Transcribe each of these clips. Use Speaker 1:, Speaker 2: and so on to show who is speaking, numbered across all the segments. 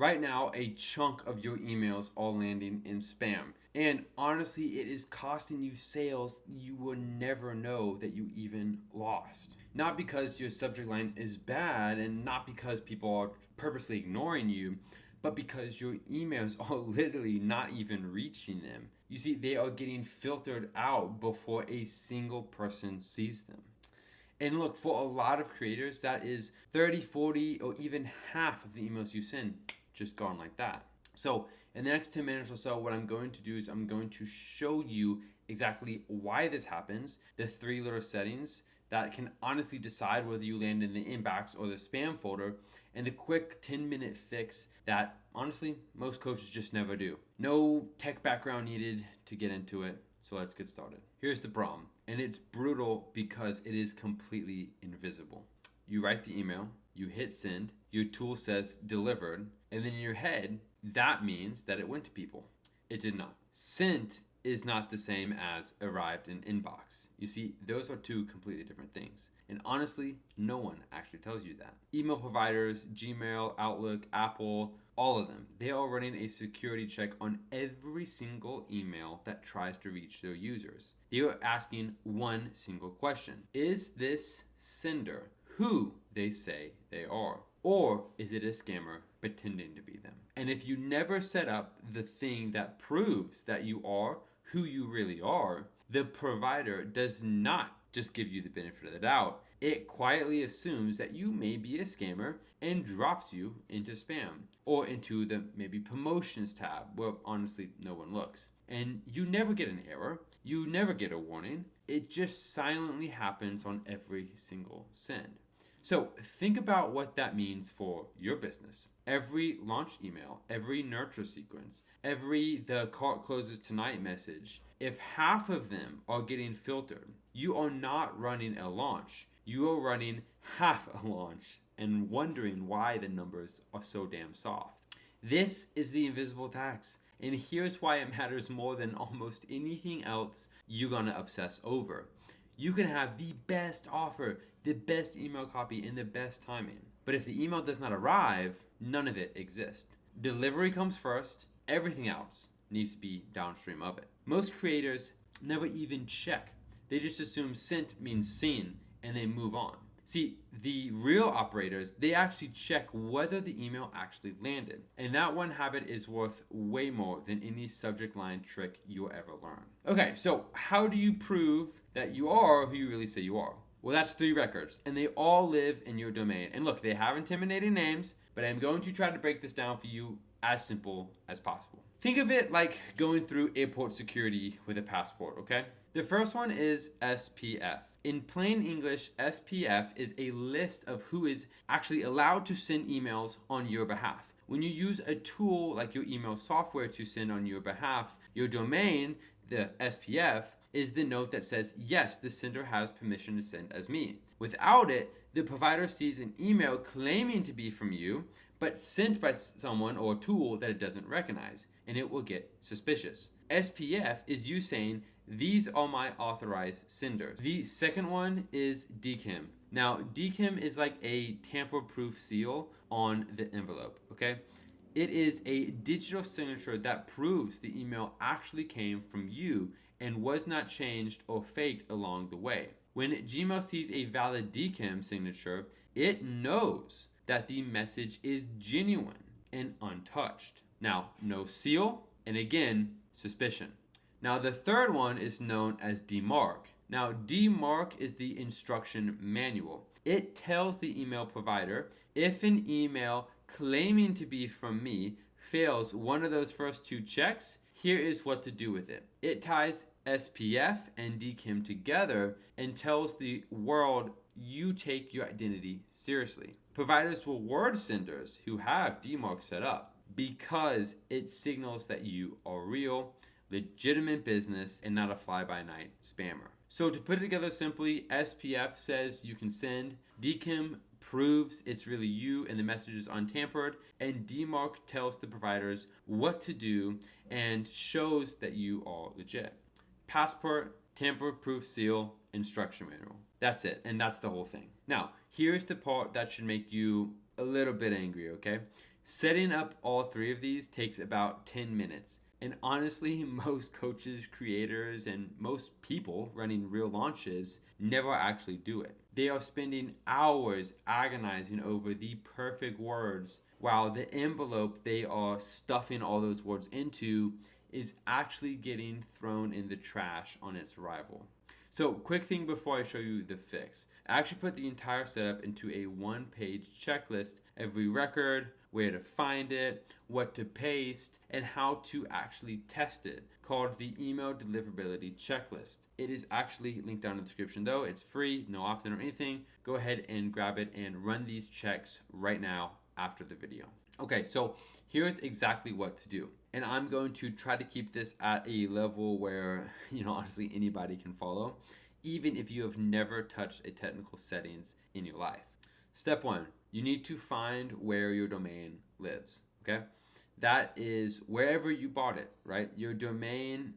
Speaker 1: Right now, a chunk of your emails are landing in spam. And honestly, it is costing you sales you will never know that you even lost. Not because your subject line is bad and not because people are purposely ignoring you, but because your emails are literally not even reaching them. You see, they are getting filtered out before a single person sees them. And look, for a lot of creators, that is 30, 40, or even half of the emails you send just gone like that. So in the next 10 minutes or so, what I'm going to do is I'm going to show you exactly why this happens, the 3 little settings that can honestly decide whether you land in the inbox or the spam folder, and the quick 10-minute fix that honestly most coaches just never do. No tech background needed to get into it. So let's get started. Here's the problem, and it's brutal because it is completely invisible. You write the email, you hit send, your tool says delivered, and then in your head, that means that it went to people. It did not. Sent is not the same as arrived in inbox. You see, those are 2 completely different things. And honestly, no one actually tells you that. Email providers, Gmail, Outlook, Apple, all of them, they are running a security check on every single email that tries to reach their users. They are asking one single question. Is this sender who they say they are? Or is it a scammer pretending to be them? And if you never set up the thing that proves that you are who you really are, the provider does not just give you the benefit of the doubt. It quietly assumes that you may be a scammer and drops you into spam or into the maybe promotions tab where honestly no one looks. And you never get an error. You never get a warning. It just silently happens on every single send. So think about what that means for your business. Every launch email, every nurture sequence, every the cart closes tonight message, if half of them are getting filtered, you are not running a launch. You are running half a launch and wondering why the numbers are so damn soft. This is the invisible tax. And here's why it matters more than almost anything else you're gonna obsess over. You can have the best offer, the best email copy, and the best timing. But if the email does not arrive, none of it exists. Delivery comes first, everything else needs to be downstream of it. Most creators never even check. They just assume sent means seen and they move on. See, the real operators, they actually check whether the email actually landed. And that one habit is worth way more than any subject line trick you'll ever learn. Okay, so how do you prove that you are who you really say you are? Well, that's 3 records, and they all live in your domain. And look, they have intimidating names, but I'm going to try to break this down for you as simple as possible. Think of it like going through airport security with a passport, okay? The first one is SPF. In plain English, SPF is a list of who is actually allowed to send emails on your behalf. When you use a tool like your email software to send on your behalf, your domain, the SPF, is the note that says, yes, the sender has permission to send as me. Without it, the provider sees an email claiming to be from you, but sent by someone or a tool that it doesn't recognize, and it will get suspicious. SPF is you saying, these are my authorized senders. The second one is DKIM. Now, DKIM is like a tamper-proof seal on the envelope, okay? It is a digital signature that proves the email actually came from you and was not changed or faked along the way. When Gmail sees a valid DKIM signature, it knows that the message is genuine and untouched. Now, no seal, and again, suspicion. Now, the third one is known as DMARC. Now, DMARC is the instruction manual. It tells the email provider if an email claiming to be from me fails one of those first 2 checks, here is what to do with it. It ties SPF and DKIM together and tells the world you take your identity seriously. Providers will reward senders who have DMARC set up because it signals that you are real, legitimate business, and not a fly-by-night spammer. So to put it together simply, SPF says you can send, DKIM proves it's really you and the message is untampered, and DMARC tells the providers what to do and shows that you are legit. Passport, tamper-proof seal, instruction manual. That's it, and that's the whole thing. Now, here's the part that should make you a little bit angry, okay? Setting up all three of these takes about 10 minutes. And honestly, most coaches, creators, and most people running real launches never actually do it. They are spending hours agonizing over the perfect words, while the envelope they are stuffing all those words into is actually getting thrown in the trash on its arrival. So, quick thing before I show you the fix. I actually put the entire setup into a one-page checklist, every record, where to find it, what to paste, and how to actually test it, called the Email Deliverability Checklist. It is actually linked down in the description though. It's free, no opt-in or anything. Go ahead and grab it and run these checks right now after the video. Okay, so here's exactly what to do. And I'm going to try to keep this at a level where, honestly anybody can follow, even if you have never touched a technical settings in your life. Step 1, you need to find where your domain lives, okay? That is wherever you bought it, right? Your domain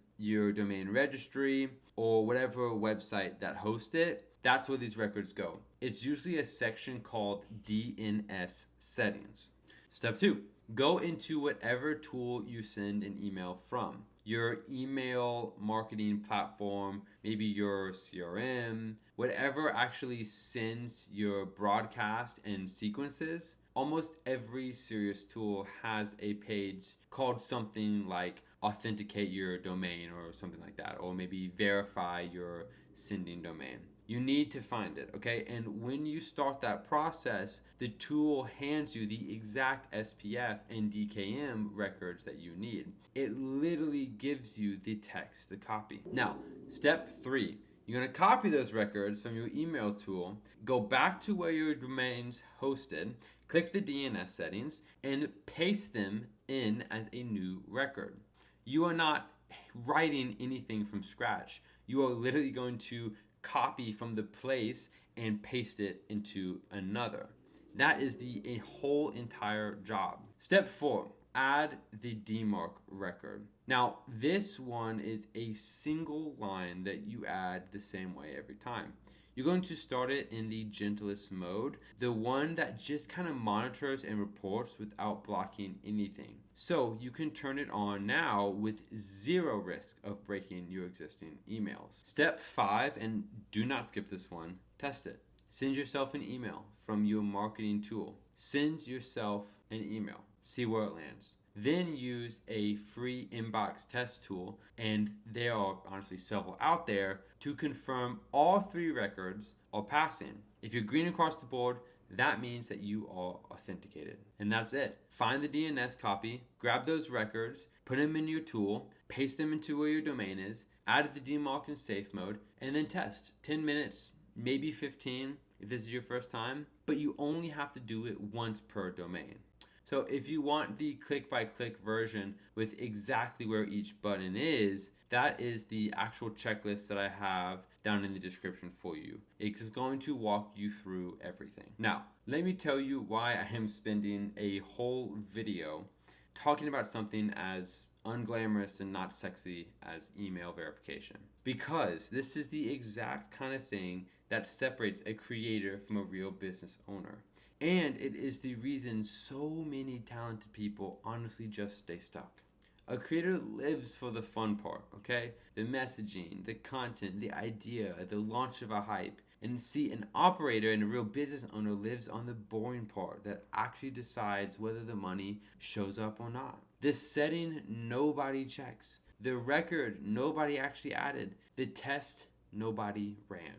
Speaker 1: registry, or whatever website that hosts it, that's where these records go. It's usually a section called DNS settings. Step 2, go into whatever tool you send an email from. Your email marketing platform, maybe your CRM, whatever actually sends your broadcast and sequences. Almost every serious tool has a page called something like authenticate your domain or something like that, or maybe verify your sending domain. You need to find it, okay? And when you start that process, the tool hands you the exact SPF and DKIM records that you need. It literally gives you the text to copy. Now, step 3, you're gonna copy those records from your email tool, go back to where your domain's hosted, click the DNS settings, and paste them in as a new record. You are not writing anything from scratch. You are literally going to copy from the place and paste it into another. That is a whole entire job. Step 4, add the DMARC record. Now, this one is a single line that you add the same way every time. You're going to start it in the gentlest mode, the one that just kind of monitors and reports without blocking anything. So you can turn it on now with zero risk of breaking your existing emails. Step 5, and do not skip this one, test it. Send yourself an email from your marketing tool. Send yourself an email. See where it lands. Then use a free inbox test tool, and there are honestly several out there, to confirm all 3 records are passing. If you're green across the board, that means that you are authenticated. And that's it. Find the DNS copy, grab those records, put them in your tool, paste them into where your domain is, add the DMARC in safe mode, and then test. 10 minutes, maybe 15 if this is your first time, but you only have to do it once per domain. So if you want the click-by-click version with exactly where each button is, that is the actual checklist that I have down in the description for you. It's going to walk you through everything. Now, let me tell you why I am spending a whole video talking about something as unglamorous and not sexy as email verification. Because this is the exact kind of thing that separates a creator from a real business owner. And it is the reason so many talented people honestly just stay stuck. A creator lives for the fun part, okay? The messaging, the content, the idea, the launch of a hype. And see, an operator and a real business owner lives on the boring part that actually decides whether the money shows up or not. The setting, nobody checks. The record, nobody actually added. The test, nobody ran.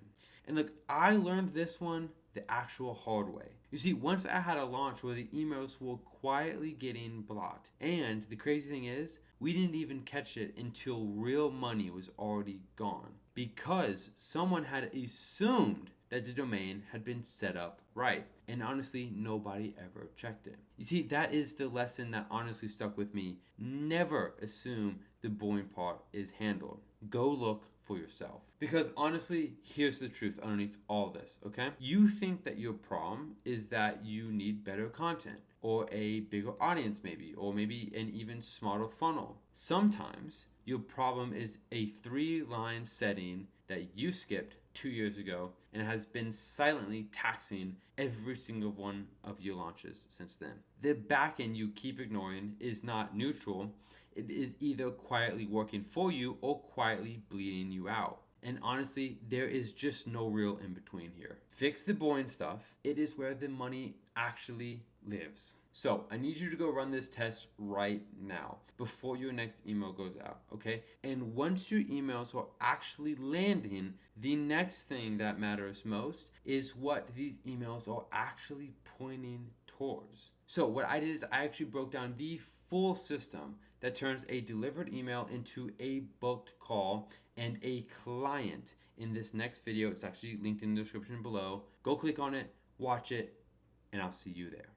Speaker 1: And look, I learned this one the actual hard way. You see, once I had a launch where the emails were quietly getting blocked. And the crazy thing is, we didn't even catch it until real money was already gone. Because someone had assumed that the domain had been set up right. And honestly, nobody ever checked it. You see, that is the lesson that honestly stuck with me. Never assume the boring part is handled. Go look for yourself. Because honestly, here's the truth underneath all this, okay? You think that your problem is that you need better content, or a bigger audience maybe, or maybe an even smarter funnel. Sometimes your problem is a 3-line setting that you skipped 2 years ago and has been silently taxing every single one of your launches since then. The backend you keep ignoring is not neutral. It is either quietly working for you or quietly bleeding you out. And honestly, there is just no real in between here. Fix the boring stuff. It is where the money actually lives. So I need you to go run this test right now before your next email goes out, okay? And once your emails are actually landing, the next thing that matters most is what these emails are actually pointing towards. So what I did is I actually broke down the full system that turns a delivered email into a booked call and a client in this next video. It's actually linked in the description below. Go click on it, watch it, and I'll see you there.